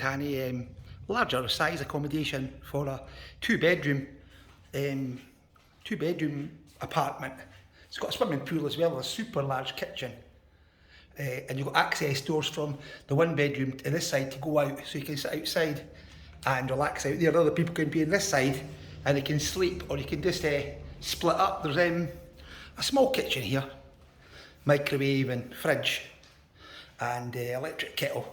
Udonthani, larger size accommodation for a two-bedroom apartment. It's got a swimming pool as well, a super large kitchen. And you've got access doors from the one bedroom to this side to go out, so you can sit outside and relax out there. Other people can be on this side and they can sleep, or you can just split up. There's a small kitchen here, microwave and fridge and electric kettle.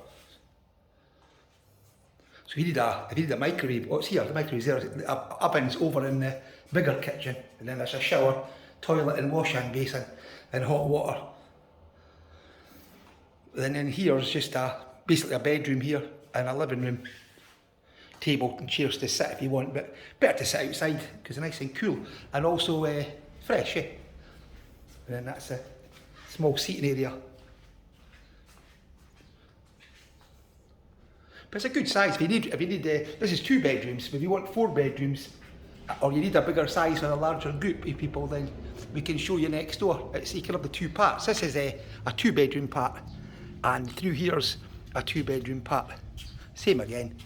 So if you need a microwave, what's here? The microwave's there. The oven's over in the bigger kitchen, and then there's a shower, toilet and washing basin and hot water. And then here's just basically a bedroom here and a living room. Table and chairs to sit if you want, but better to sit outside because it's nice and cool and also fresh. And then that's a small seating area. But it's a good size. If you need, this is 2 bedrooms. But if you want 4 bedrooms, or you need a bigger size and a larger group of people, then we can show you next door. So you can have the 2 parts. This is a 2-bedroom part, and through here's a 2-bedroom part. Same again.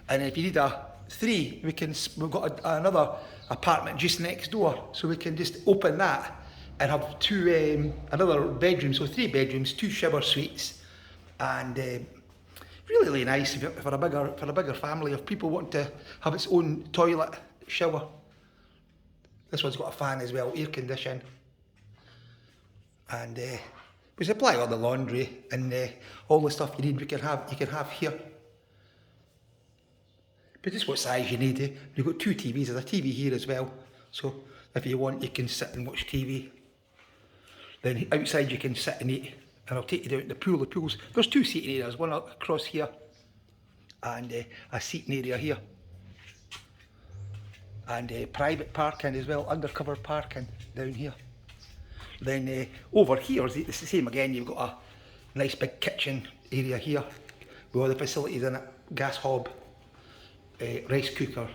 And if you need a 3, we've got another apartment just next door, so we can just open that and have 2 another bedroom. So 3 bedrooms, 2 shower suites, and really nice for a bigger family. If people want to have its own toilet, shower. This one's got a fan as well, air condition, and we supply all the laundry and all the stuff you need. You can have here. But just what size you need. You've got 2 TVs. There's a TV here as well, so if you want, you can sit and watch TV. Then outside you can sit and eat. And I'll take you down to the pool. The pool's, there's 2 seating areas, one across here and a seating area here. And private parking as well, undercover parking down here. Then over here, it's the same again. You've got a nice big kitchen area here with all the facilities in it, gas hob, rice cooker,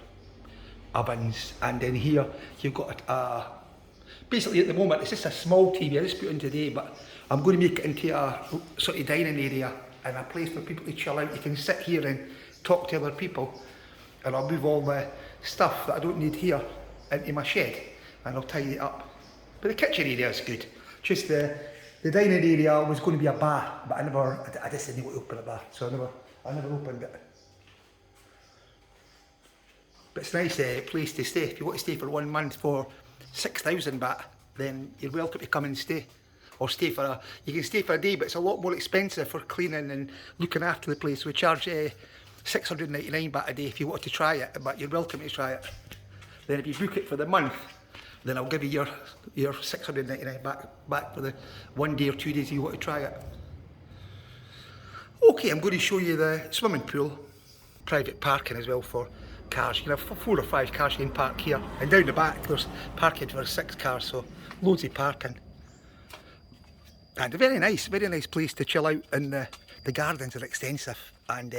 ovens, and then here you've got basically at the moment it's just a small TV I just put in today, but I'm going to make it into a sort of dining area and a place for people to chill out. You can sit here and talk to other people, and I'll move all the stuff that I don't need here into my shed and I'll tidy it up. But the kitchen area is good. Just the dining area was going to be a bar, but I just didn't want to open a bar, so I never opened it. But it's a nice place to stay. If you want to stay for 1 month for 6,000 baht, then you're welcome to come and stay. Or you can stay for a day, but it's a lot more expensive for cleaning and looking after the place. We charge 699 baht a day if you want to try it, but you're welcome to try it. Then if you book it for the month, then I'll give you your 699 back for the 1 day or 2 days you want to try it. Okay, I'm going to show you the swimming pool, private parking as well for cars. You can have 4 or 5 cars you can park here, and down the back there's parking for 6 cars, so loads of parking. And a very nice place to chill out, and the gardens are extensive. And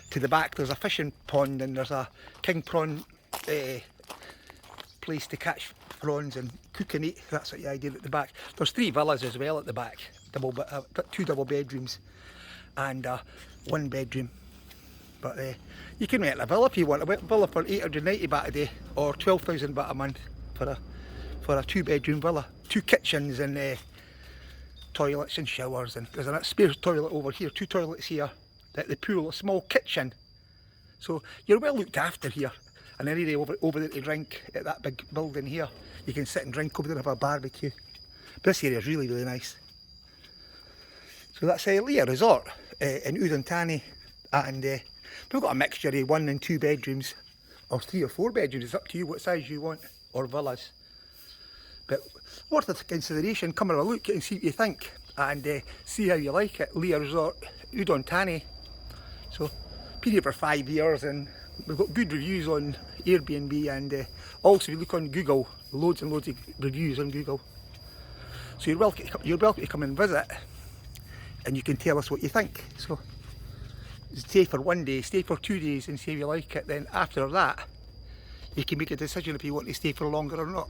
to the back there's a fishing pond, and there's a king prawn place to catch prawns and cook and eat. That's what the idea at the back. There's 3 villas as well at the back, 2 double bedrooms and 1 bedroom. But you can rent a villa if you want. A villa for 890 baht a day or 12,000 baht a month for a 2-bedroom villa. 2 kitchens and toilets and showers, and there's a spare toilet over here, 2 toilets here at the pool, a small kitchen. So you're well looked after here. And an area over there to drink at that big building here. You can sit and drink over there and have a barbecue. But this area is really nice. So that's Leah Resort in Udonthani, and we've got a mixture of 1 and 2 bedrooms, or 3 or 4 bedrooms. It's up to you what size you want, or villas. But worth of consideration. Come and have a look and see what you think, and see how you like it. Leah Resort, Udonthani. So been here for 5 years, and we've got good reviews on Airbnb, and also if you look on Google, loads and loads of reviews on Google. So you're welcome to come and visit, and you can tell us what you think. So stay for 1 day, stay for 2 days, and see if you like it. Then after that, you can make a decision if you want to stay for longer or not.